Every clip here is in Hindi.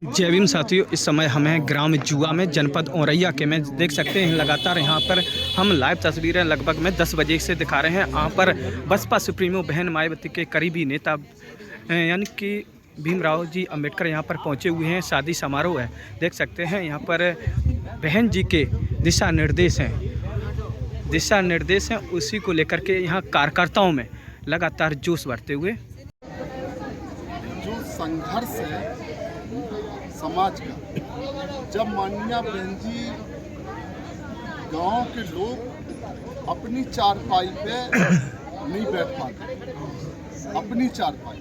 जय भीम साथियों, इस समय हमें ग्राम जुआ में जनपद औरैया के में देख सकते हैं। लगातार यहाँ पर हम लाइव तस्वीरें लगभग में 10 बजे से दिखा रहे हैं। यहाँ पर बसपा सुप्रीमो बहन मायावती के करीबी नेता यानी कि भीमराव जी अंबेडकर यहाँ पर पहुँचे हुए हैं। शादी समारोह है, देख सकते हैं। यहाँ पर बहन जी के दिशा निर्देश हैं, उसी को लेकर के यहाँ कार्यकर्ताओं में लगातार जोश बढ़ते हुए। जो संघर्ष है समाज का, जब माननीय बहन जी गांव के लोग अपनी चारपाई पे नहीं बैठ पाते, अपनी चारपाई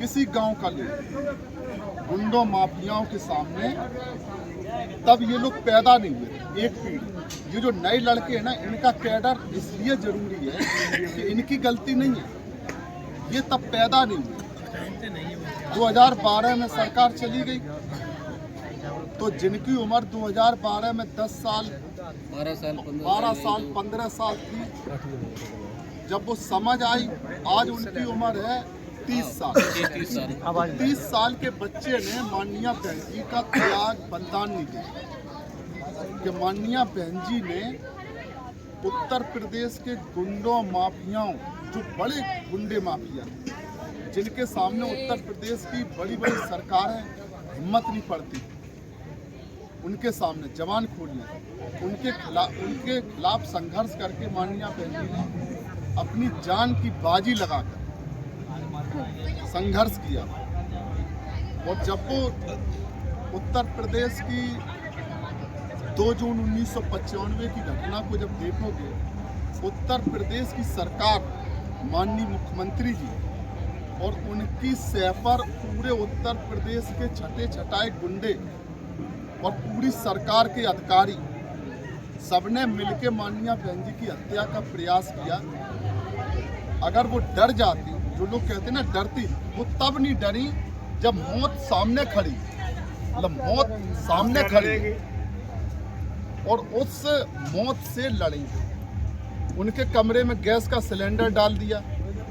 किसी गांव का लोग गुंडों माफियाओं के सामने, तब ये लोग पैदा नहीं हुए। एक पीढ़ी ये जो नए लड़के हैं ना, इनका कैडर इसलिए जरूरी है कि इनकी गलती नहीं है, ये तब पैदा नहीं हुए। 2012 में सरकार चली गई तो जिनकी उम्र 2012 में 10 साल 12 साल 15 साल थी, जब वो समझ आई, आज उनकी उम्र है 30 साल। 30 साल के बच्चे ने माननीय बहन जी का त्याग बलिदान नहीं दिया कि माननीय बहन जी ने उत्तर प्रदेश के गुंडों माफियाओं, जो बड़े गुंडे माफिया जिनके सामने उत्तर प्रदेश की बड़ी बड़ी सरकार है, हिम्मत नहीं पड़ती उनके सामने जवान खोलने, उनके खिलाफ संघर्ष करके माननीय बहन जी ने अपनी जान की बाजी लगाकर संघर्ष किया। और जब वो उत्तर प्रदेश की 2 जून 1995 की घटना को जब देखोगे, उत्तर प्रदेश की सरकार, माननीय मुख्यमंत्री जी और उनकी सह पर पूरे उत्तर प्रदेश के छठे छटाए गुंडे और पूरी सरकार के अधिकारी सबने मिलकर माननीय बहन जी की हत्या का प्रयास किया। अगर वो डर जाती, जो लोग कहते ना डरती, वो तब नहीं डरी जब मौत सामने खड़ी, मतलब मौत सामने खड़ी और उस मौत से लड़ी। उनके कमरे में गैस का सिलेंडर डाल दिया,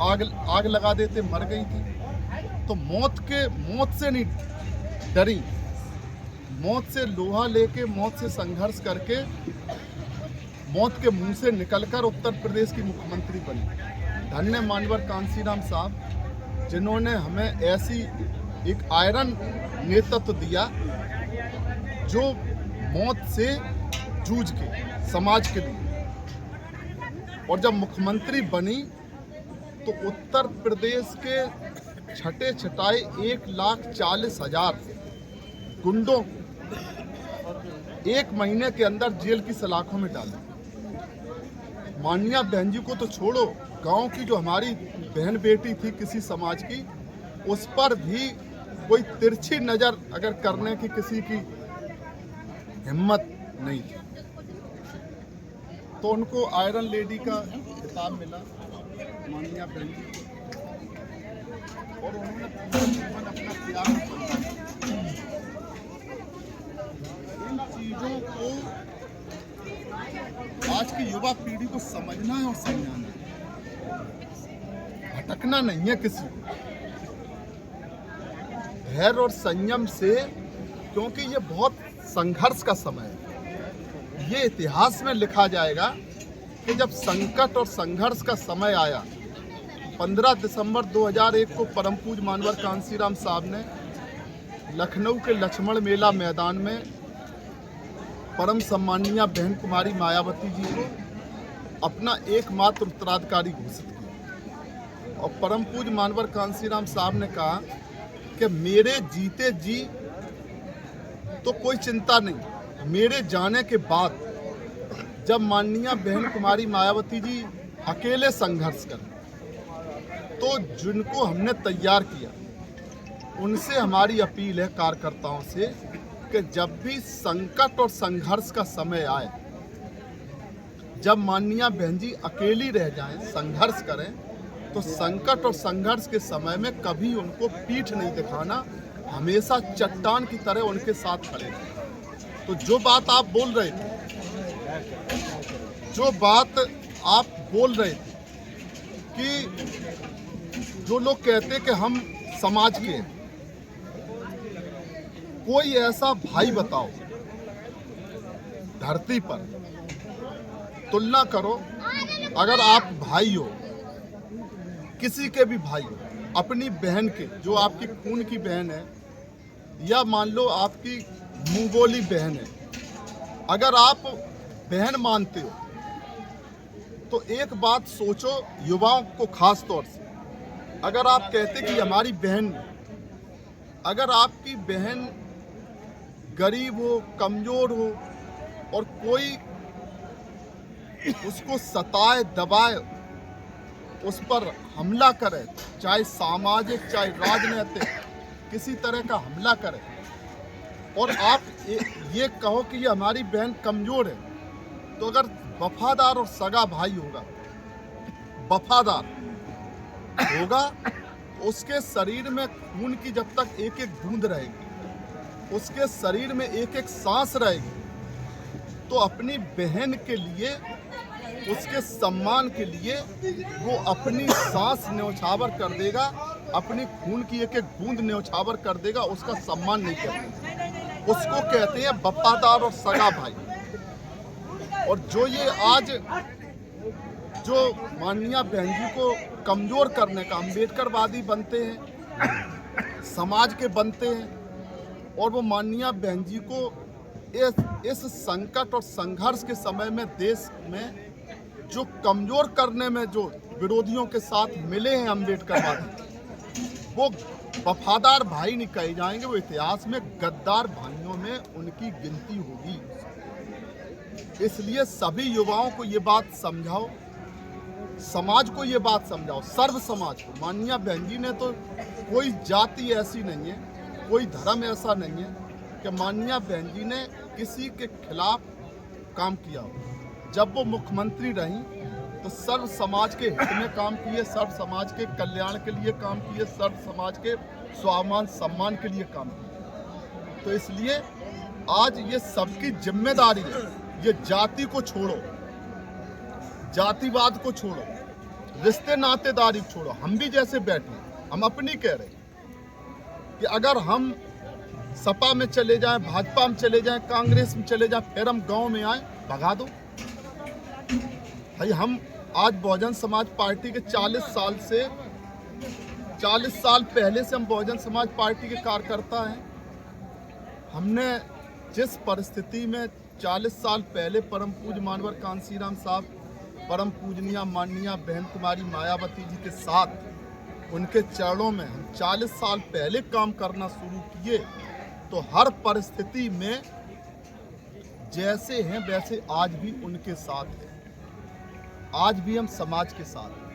आग लगा देते, मर गई थी। तो मौत से नहीं डरी, मौत से लोहा लेके, मौत से संघर्ष करके, मौत के मुंह से निकलकर उत्तर प्रदेश की मुख्यमंत्री बनी। धन्य मानवर कांसीराम साहब, जिन्होंने हमें ऐसी एक आयरन नेतृत्व दिया जो मौत से जूझ के समाज के लिए। और जब मुख्यमंत्री बनी तो उत्तर प्रदेश के छठे छटाए 1,40,000 गुंडों एक महीने के अंदर जेल की सलाखों में डाला। माननीय बहन जी को तो छोड़ो, गांव की जो हमारी बहन बेटी थी किसी समाज की, उस पर भी कोई तिरछी नजर अगर करने की किसी की हिम्मत नहीं थी। तो उनको आयरन लेडी का खिताब मिला माननीय बहन जी, और उन्होंने पूरा जीवन अपना त्याग किया। इन चीजों को आज की युवा पीढ़ी को समझना है और समझाना है, भटकना नहीं है किसी को, धैर्य और संयम से, क्योंकि ये बहुत संघर्ष का समय है। ये इतिहास में लिखा जाएगा कि जब संकट और संघर्ष का समय आया, 15 दिसंबर 2001 को परम पूज्य मानवर कांसीराम साहब ने लखनऊ के लक्ष्मण मेला मैदान में परम सम्मानीय बहन कुमारी मायावती जी को अपना एकमात्र उत्तराधिकारी घोषित किया। और परम पूज्य मानवर कांसीराम साहब ने कहा कि मेरे जीते जी तो कोई चिंता नहीं, मेरे जाने के बाद जब माननीय बहन कुमारी मायावती जी अकेले संघर्ष करें, तो जिनको हमने तैयार किया, उनसे हमारी अपील है कार्यकर्ताओं से कि जब भी संकट और संघर्ष का समय आए, जब माननीय बहन जी अकेली रह जाएं, संघर्ष करें, तो संकट और संघर्ष के समय में कभी उनको पीठ नहीं दिखाना, हमेशा चट्टान की तरह उनके साथ खड़े। तो जो बात आप बोल रहे थे कि जो लोग कहते कि हम समाज के, कोई ऐसा भाई बताओ धरती पर, तुलना करो, अगर आप भाई हो, किसी के भी भाई हो, अपनी बहन के, जो आपकी खून की बहन है, या मान लो आपकी मुंगोली बहन है, अगर आप बहन मानते हो तो एक बात सोचो, युवाओं को खास तौर से, अगर आप कहते कि हमारी बहन, अगर आपकी बहन गरीब हो, कमजोर हो और कोई उसको सताए, दबाए, उस पर हमला करे, चाहे सामाजिक चाहे राजनीतिक किसी तरह का हमला करे, और आप ये कहो कि ये हमारी बहन कमजोर है, तो अगर वफादार और सगा भाई होगा, वफादार होगा, उसके शरीर में खून की जब तक एक एक बूंद रहेगी, उसके शरीर में एक एक सांस रहेगी, तो अपनी बहन के लिए, उसके सम्मान के लिए वो अपनी सांस न्यौछावर कर देगा, अपनी खून की एक एक बूंद न्यौछावर कर देगा, उसका सम्मान नहीं करते। उसको कहते हैं वफादार और सगा भाई। और जो ये आज जो माननीय बहन जी को कमजोर करने का, अम्बेडकरवादी बनते हैं, समाज के बनते हैं, और वो माननीय बहन जी को इस संकट और संघर्ष के समय में देश में जो कमजोर करने में जो विरोधियों के साथ मिले हैं अम्बेडकरवादी, वो वफादार भाई नहीं कहे जाएंगे, वो इतिहास में गद्दार भाइयों में उनकी गिनती होगी। इसलिए सभी युवाओं को ये बात समझाओ, समाज को ये बात समझाओ, सर्व समाज को। माननीय बहन जी ने तो कोई जाति ऐसी नहीं है, कोई धर्म ऐसा नहीं है कि माननीय बहन जी ने किसी के खिलाफ काम किया हो। जब वो मुख्यमंत्री रहीं तो सर्व समाज के हित में काम किए, सर्व समाज के कल्याण के लिए काम किए, सर्व समाज के स्वाभिमान सम्मान के लिए काम किए। तो इसलिए आज ये सबकी जिम्मेदारी है, ये जाति को छोड़ो, जातिवाद को छोड़ो, रिश्ते नातेदारी को छोड़ो। हम भी जैसे बैठे, हम अपनी कह रहे कि अगर हम सपा में चले जाएं, भाजपा में चले जाएं, कांग्रेस में चले जाएं, फिर हम गांव में आए, भगा दो भाई। हम आज बहुजन समाज पार्टी के 40 साल पहले से हम बहुजन समाज पार्टी के कार्यकर्ता हैं। हमने जिस परिस्थिति में 40 साल पहले परम पूज्य मानवर कांसीराम साहब, परम पूजनीय माननीय बहन कुमारी मायावती जी के साथ उनके चरणों में हम 40 साल पहले काम करना शुरू किए, तो हर परिस्थिति में जैसे हैं वैसे आज भी उनके साथ हैं, आज भी हम समाज के साथ हैं।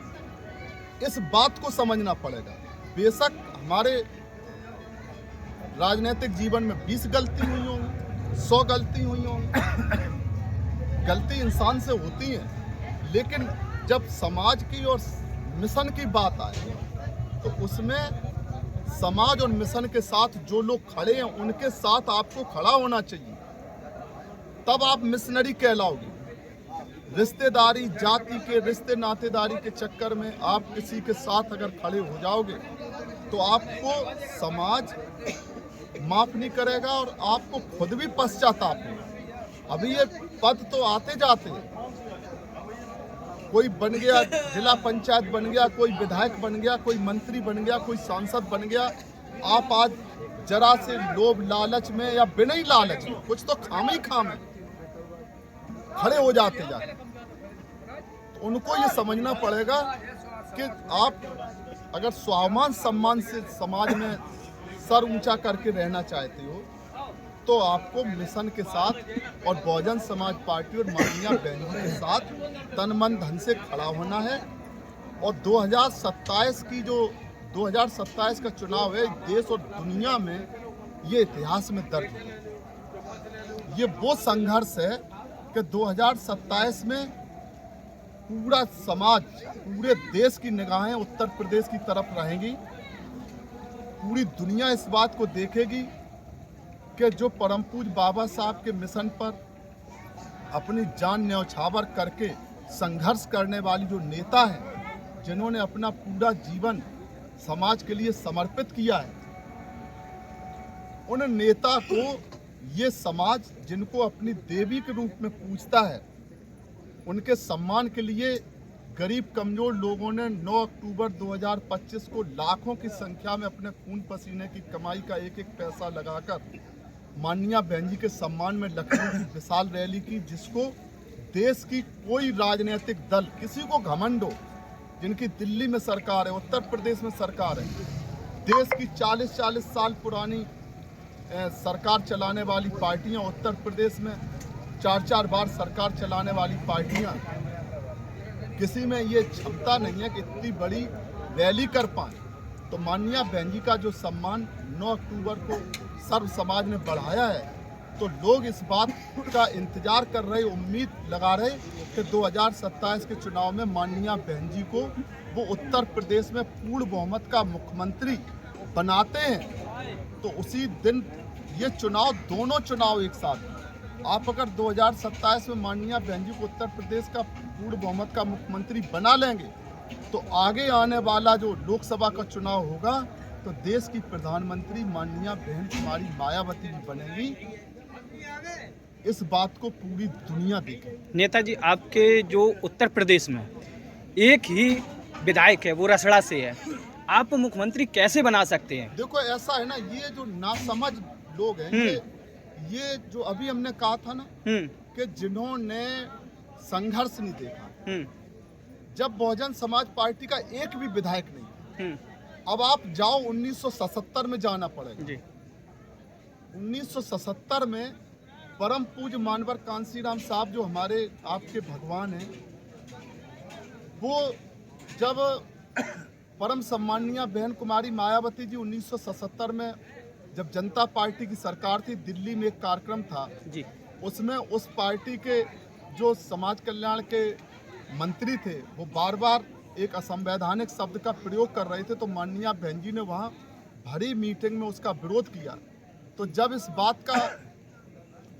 इस बात को समझना पड़ेगा। बेशक हमारे राजनीतिक जीवन में 20 गलती हुई होंगी, 100 गलती हुई होंगी, गलती इंसान से होती है, लेकिन जब समाज की और मिशन की बात आए तो उसमें समाज और मिशन के साथ जो लोग खड़े हैं उनके साथ आपको खड़ा होना चाहिए, तब आप मिशनरी कहलाओगे। रिश्तेदारी, जाति के रिश्ते नातेदारी के चक्कर में आप किसी के साथ अगर खड़े हो जाओगे तो आपको समाज माफ नहीं करेगा और आपको खुद भी पश्चाताप होगा। अभी ये पद तो आते जाते हैं, कोई बन गया, जिला पंचायत बन गया, कोई विधायक बन गया, कोई मंत्री बन गया, कोई सांसद बन गया। आप आज जरा से लोभ लालच में या बिना ही लालच में, कुछ तो खाम ही खाम है, खड़े हो जाते जाते। तो उनको ये समझना पड़ेगा कि आप अगर स्वाभिमान सम्मान से समाज में सर ऊंचा करके रहना चाहते हो तो आपको मिशन के साथ और बहुजन समाज पार्टी और माननीय बहनों के साथ तन मन धन से खड़ा होना है। और 2027 का चुनाव है, देश और दुनिया में ये इतिहास में दर्ज है। ये वो संघर्ष है कि 2027 में पूरा समाज, पूरे देश की निगाहें उत्तर प्रदेश की तरफ रहेंगी। पूरी दुनिया इस बात को देखेगी कि जो परम पूज्य बाबा साहब के मिशन पर अपनी जान न्यौछावर करके संघर्ष करने वाली जो नेता हैं, जिन्होंने अपना पूरा जीवन समाज के लिए समर्पित किया है, उन नेता को ये समाज जिनको अपनी देवी के रूप में पूजता है, उनके सम्मान के लिए गरीब कमजोर लोगों ने 9 अक्टूबर 2025 को लाखों की संख्या में अपने खून पसीने की कमाई का एक एक पैसा लगाकर माननीय बहन जी के सम्मान में लखनऊ की विशाल रैली की, जिसको देश की कोई राजनीतिक दल, किसी को घमंड हो, जिनकी दिल्ली में सरकार है, उत्तर प्रदेश में सरकार है, देश की 40-40 साल पुरानी सरकार चलाने वाली पार्टियां, उत्तर प्रदेश में 4-4 बार सरकार चलाने वाली पार्टियां, किसी में ये क्षमता नहीं है कि इतनी बड़ी रैली कर पाए। तो माननीय बहन जी का जो सम्मान 9 अक्टूबर को सर्व समाज ने बढ़ाया है, तो लोग इस बात का इंतजार कर रहे, उम्मीद लगा रहे कि 2027 के चुनाव में माननीय बहन जी को वो उत्तर प्रदेश में पूर्ण बहुमत का मुख्यमंत्री बनाते हैं। तो उसी दिन ये चुनाव, दोनों चुनाव एक साथ, आप अगर 2027 में माननीय बहन जी को उत्तर प्रदेश का पूर्ण बहुमत का मुख्यमंत्री बना लेंगे, तो आगे आने वाला जो लोकसभा का चुनाव होगा, तो देश की प्रधानमंत्री माननीय बहन कुमारी मायावती जी बनेंगी। इस बात को पूरी दुनिया देखे। नेताजी, आपके जो उत्तर प्रदेश में एक ही विधायक है, वो रसड़ा से है, आप मुख्यमंत्री कैसे बना सकते हैं? देखो ऐसा है ना, ये जो नासमझ लोग हैं, ये जो अभी हमने कहा था ना कि जिन्होंने संघर्ष नहीं देखा, जब बहुजन समाज पार्टी का एक भी विधायक नहीं, अब आप जाओ 1977 में जाना पड़ेगा जी। 1977 में परम पूज्य मानवर कांसीराम साहब, जो हमारे आपके भगवान हैं, वो जब परम सम्माननीय बहन कुमारी मायावती जी 1977 में जब जनता पार्टी की सरकार थी, दिल्ली में एक कार्यक्रम था जी, उसमें उस पार्टी के जो समाज कल्याण के मंत्री थे, वो बार बार एक असंवैधानिक शब्द का प्रयोग कर रहे थे। तो माननीय बहन जी ने वहाँ भरी मीटिंग में उसका विरोध किया। तो जब इस बात का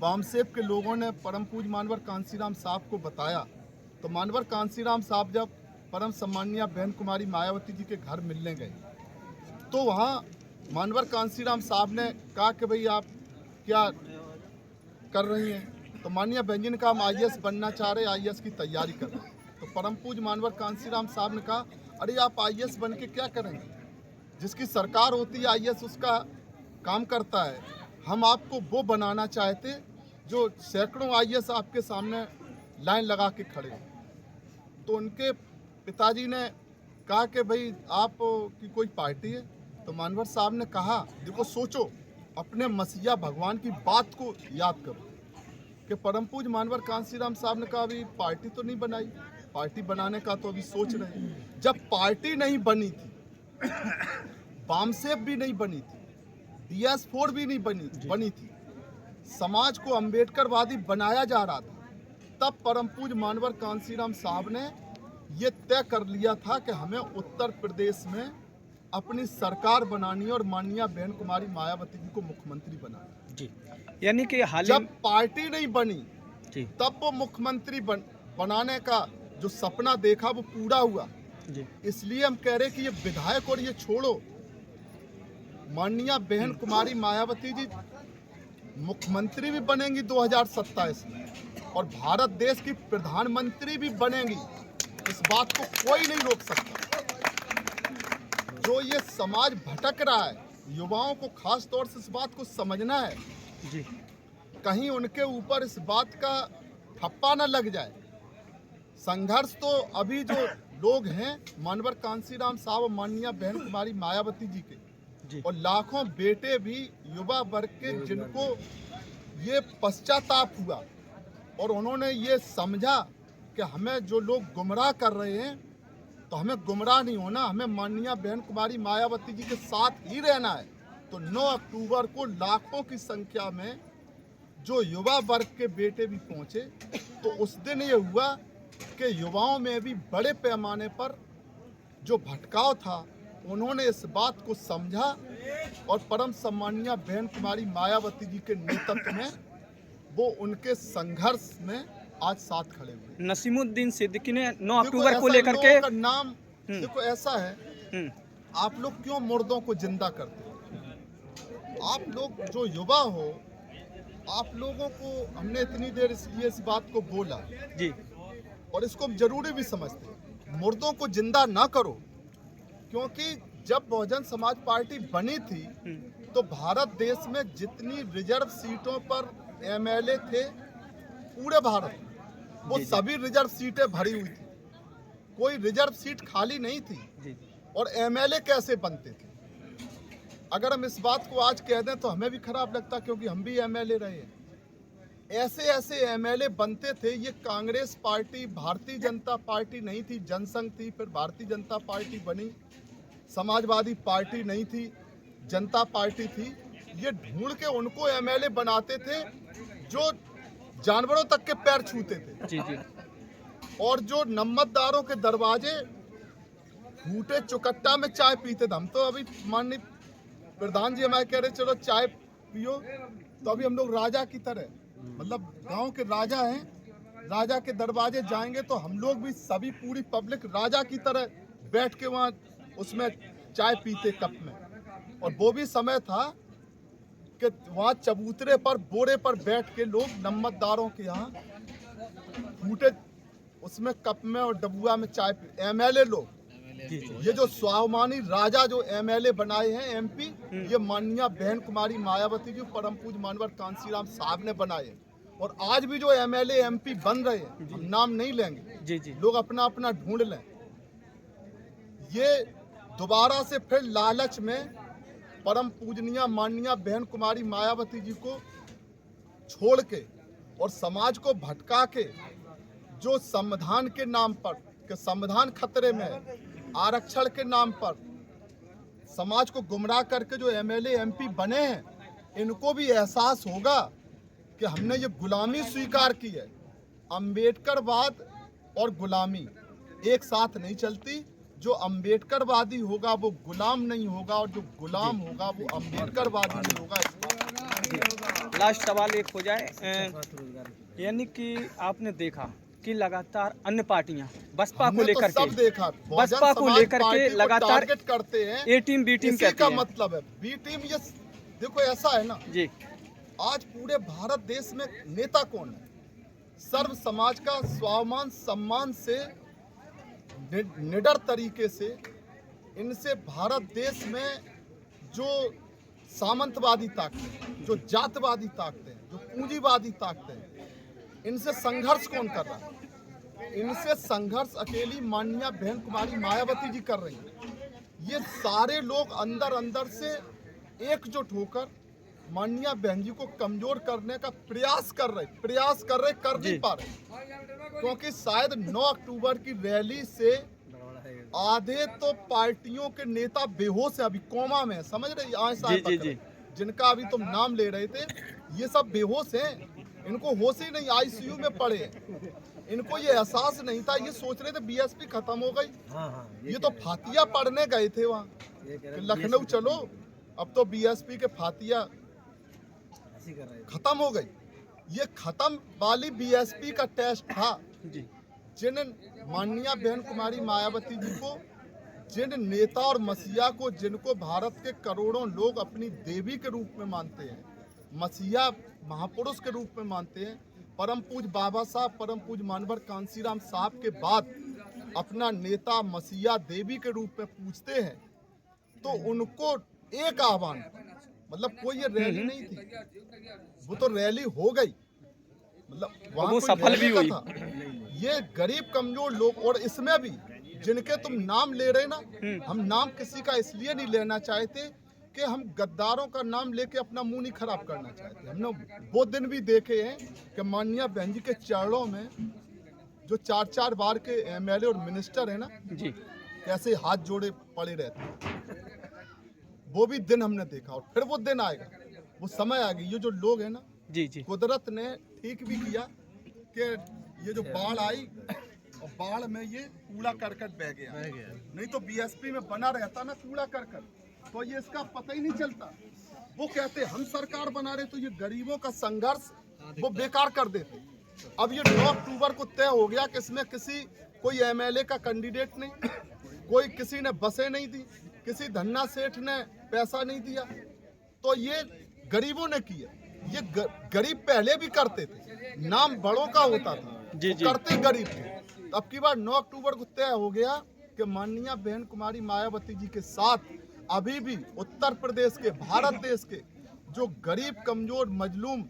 वामसेप के लोगों ने परम पूज्य मानवर कांसीराम साहब को बताया, तो मानवर कांसीराम साहब जब परम सम्माननीय बहन कुमारी मायावती जी के घर मिलने गए, तो वहाँ मानवर कांसीराम साहब ने कहा कि भाई आप क्या कर रही हैं? तो माननीय बहन जी ने कहा हम IAS बनना चाह रहे, IAS की तैयारी कर रहे हैं। तो परम पूज्य मानवर कांसीराम साहब ने कहा अरे आप IAS बन के क्या करेंगे? जिसकी सरकार होती है IAS उसका काम करता है। हम आपको वो बनाना चाहते जो सैकड़ों IAS आपके सामने लाइन लगा के खड़े हो। तो उनके पिताजी ने कहा कि भाई आप की कोई पार्टी है? तो मानवर साहब ने कहा देखो सोचो, अपने मसीहा भगवान की बात को याद करो कि परम पूज्य मानवर कांसीराम साहब ने कहा अभी पार्टी तो नहीं बनाई, पार्टी बनाने का तो अभी सोच रहे हैं। जब पार्टी नहीं बनी थी, वामसेप भी नहीं बनी थी, DS4 भी नहीं बनी थी, समाज को अम्बेडकरवादी बनाया जा रहा था, तब परम पूज्य मानवर कांसीराम साहब ने ये तय कर लिया था कि हमें उत्तर प्रदेश में अपनी सरकार बनानी है और माननीय बहन कुमारी मायावती जी को मुख्यमंत्री बनाना जी। यानी कि हाल जब पार्टी नहीं बनी जी, तब वो मुख्यमंत्री बनाने का जो सपना देखा वो पूरा हुआ जी। इसलिए हम कह रहे कि ये विधायक और ये छोड़ो, माननीय बहन कुमारी मायावती जी मुख्यमंत्री भी बनेंगी 2027 में और भारत देश की प्रधानमंत्री भी बनेंगी। इस बात को कोई नहीं रोक सकता। जो ये समाज भटक रहा है, युवाओं को खास तौर से इस बात को समझना है जी, कहीं उनके ऊपर इस बात का ठप्पा न लग जाए। संघर्ष तो अभी जो लोग हैं मानवर कांसीराम साहब और माननीय बहन कुमारी मायावती जी के जी, और लाखों बेटे भी युवा वर्ग के, जिनको ये पश्चाताप हुआ और उन्होंने ये समझा कि हमें जो लोग गुमराह कर रहे हैं, तो हमें गुमराह नहीं होना, हमें माननीय बहन कुमारी मायावती जी के साथ ही रहना है। तो 9 अक्टूबर को लाखों की संख्या में जो युवा वर्ग के बेटे भी पहुंचे, तो उस दिन ये हुआ कि युवाओं में भी बड़े पैमाने पर जो भटकाव था, उन्होंने इस बात को समझा और परम सम्माननीय बहन कुमारी मायावती जी के नेतृत्व में वो उनके संघर्ष में आज साथ खड़े हुए। नसीमुद्दीन सिद्दीकी ने 9 अक्टूबर को लेकर के नाम देखो ऐसा है, आप लोग क्यों मुर्दों को जिंदा करते हो? आप लोग जो युवा हो, आप लोगों को हमने इतनी देर इसलिए इस बात को बोला जी और इसको हम जरूरी भी समझते हैं, मुर्दों को जिंदा ना करो, क्योंकि जब बहुजन समाज पार्टी बनी थी तो भारत देश में जितनी रिजर्व सीटों पर एमएलए थे पूरे भारत में, वो सभी रिजर्व सीटें भरी हुई थी, कोई रिजर्व सीट खाली नहीं थी। जी और एमएलए कैसे बनते थे? अगर हम इस बात को आज कह दें तो हमें भी खराब लगता, क्योंकि हम भी एमएलए रहे हैं। ऐसे ऐसे एमएलए बनते थे। ये कांग्रेस पार्टी भारतीय जनता पार्टी नहीं थी, जनसंघ थी, फिर भारतीय जनता पार्टी बनी, समाजवादी पार्टी नहीं थी, जनता पार्टी थी। ये ढूंढ के उनको एमएलए बनाते थे जो जानवरों तक के पैर छूते थे, जी जी और जो नम्मतदारों के दरवाजे फूटे चुकट्टा में चाय पीते थे। हम तो अभी माननीय प्रधान जी हमारे कह रहे चलो चाय पियो, तो अभी हम लोग राजा की तरह, मतलब गांव के राजा हैं, राजा के दरवाजे जाएंगे तो हम लोग भी सभी पूरी पब्लिक राजा की तरह बैठ के वहाँ उसमें चाय पीते कप में। और वो भी समय था कि वहाँ चबूतरे पर बोरे पर बैठ के लोग नम्मतदारों के यहाँ फूटे उसमें कप में और डबुआ में चाय पी। एमएलए लोग, जी जी ये जो स्वाभिमानी राजा जो एमएलए बनाए हैं एमपी, ये माननीय बहन कुमारी मायावती जी, परम पूज्य मानवर कांसीराम साहब ने बनाए। और आज भी जो एमएलए एमपी बन रहे हैं, हम नाम नहीं लेंगे, जी जी लोग अपना अपना ढूंढ लें, ये दोबारा से फिर लालच में परम पूजनीय माननीय बहन कुमारी मायावती जी को छोड़ के और समाज को भटका के, जो संविधान के नाम पर कि संविधान खतरे में है, आरक्षण के नाम पर समाज को गुमराह करके जो एमएलए एमपी बने हैं, इनको भी एहसास होगा कि हमने ये गुलामी स्वीकार की है। अम्बेडकरवाद और गुलामी एक साथ नहीं चलती। जो अम्बेडकरवादी होगा वो गुलाम नहीं होगा, और जो गुलाम होगा वो अम्बेडकरवादी नहीं होगा। लास्ट सवाल एक हो जाए, यानी कि आपने देखा कि लगातार अन्य पार्टियां बसपा को लेकर सब के देखा, बसपा को लेकर के लगातार टारगेट करते हैं। ए टीम बी टीम इसी कहते का हैं। मतलब है बी टीम। ये देखो ऐसा है ना, जी आज पूरे भारत देश में नेता कौन है? सर्व समाज का स्वाभिमान सम्मान से निडर तरीके से इनसे भारत देश में जो सामंतवादी ताकतें, जो जातवादी ताकतें, जो पूंजीवादी ताकतें, इनसे संघर्ष कौन कर रहा है? इनसे संघर्ष अकेली माननीय बहन कुमारी मायावती जी कर रही हैं। ये सारे लोग अंदर अंदर से एकजुट होकर माननीय बहन जी को कमजोर करने का प्रयास कर नहीं पा रहे, क्योंकि शायद 9 अक्टूबर की रैली से आधे तो पार्टियों के नेता बेहोश है, अभी कोमा में, समझ रहे? जी जिनका अभी तुम नाम ले रहे थे, ये सब बेहोश हैं, इनको होश ही नहीं, आईसीयू में पड़े हैं। इनको ये एहसास नहीं था, ये सोच रहे थे बीएसपी खत्म हो गई। ये तो फातिया पढ़ने गए थे वहाँ लखनऊ, चलो अब तो बीएसपी के फातिया खत्म हो गई। ये खत्म वाली बीएसपी का टेस्ट था। जिन माननीय बहन कुमारी मायावती जी को, जिन नेता और मसीहा को, जिनको भारत के करोड़ों लोग अपनी देवी के रूप में मानते हैं, मसीहा महापुरुष के रूप में मानते हैं, परम पूज्य बाबा साहब, परम पूज्य मानवर कांसीराम साहब के बाद अपना नेता मसीहा देवी के रूप में पूजते हैं, तो उनको एक आह्वान, मतलब कोई ये रैली नहीं थी, वो तो रैली हो गई, मतलब वहाँ वो कोई सफल रैली भी का हुई। था। ये गरीब कमजोर लोग, और इसमें भी जिनके तुम नाम ले रहे ना, हम नाम किसी का इसलिए नहीं लेना चाहते कि हम गद्दारों का नाम लेके अपना मुंह नहीं खराब करना चाहते। हमने वो दिन भी देखे हैं कि माननीय बहन जी के चरणों में जो 4-4 बार के एमएलए और मिनिस्टर है ना जी, कैसे हाथ जोड़े पड़े रहते हैं, वो भी दिन हमने देखा। और फिर वो दिन आएगा, वो समय आ गई। ये जो लोग हैं ना, जी जी कुदरत ने ठीक भी किया कि ये जो बाढ़ आई और बाढ़ में ये कूड़ा करकट बह गया, नहीं तो बीएसपी में बना रहता ना कूड़ा करकट, तो ये इसका पता ही नहीं चलता। वो कहते हम सरकार बना रहे, तो ये गरीबों का संघर्ष वो बेकार कर देते। अब ये 9 अक्टूबर को तय हो गया कि इसमें कोई एमएलए का कैंडिडेट नहीं, कोई किसी ने बसें नहीं दी, किसी धन्ना सेठ ने पैसा नहीं दिया, तो ये गरीबों ने किया। ये गरीब पहले भी करते थे, नाम बड़ों का होता था, जी, जी। करते गरीब थे। अब की बार 9 अक्टूबर को तय हो गया कि माननीय बहन कुमारी मायावती जी के साथ अभी भी उत्तर प्रदेश के, भारत देश के जो गरीब, कमजोर, मजलूम,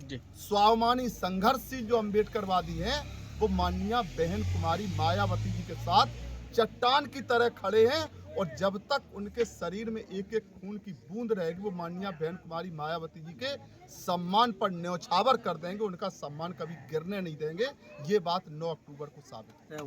जी स्वाभिमानी, संघर्षशील जो अम्बेडकरवादी हैं, वो माननीय बहन कुमारी मायावती जी के साथ चट्टान की तरह खड़े हैं। और जब तक उनके शरीर में एक एक खून की बूंद रहेगी, वो माननीय बहन कुमारी मायावती जी के सम्मान पर न्यौछावर कर देंगे, उनका सम्मान कभी गिरने नहीं देंगे। ये बात 9 अक्टूबर को साबित है।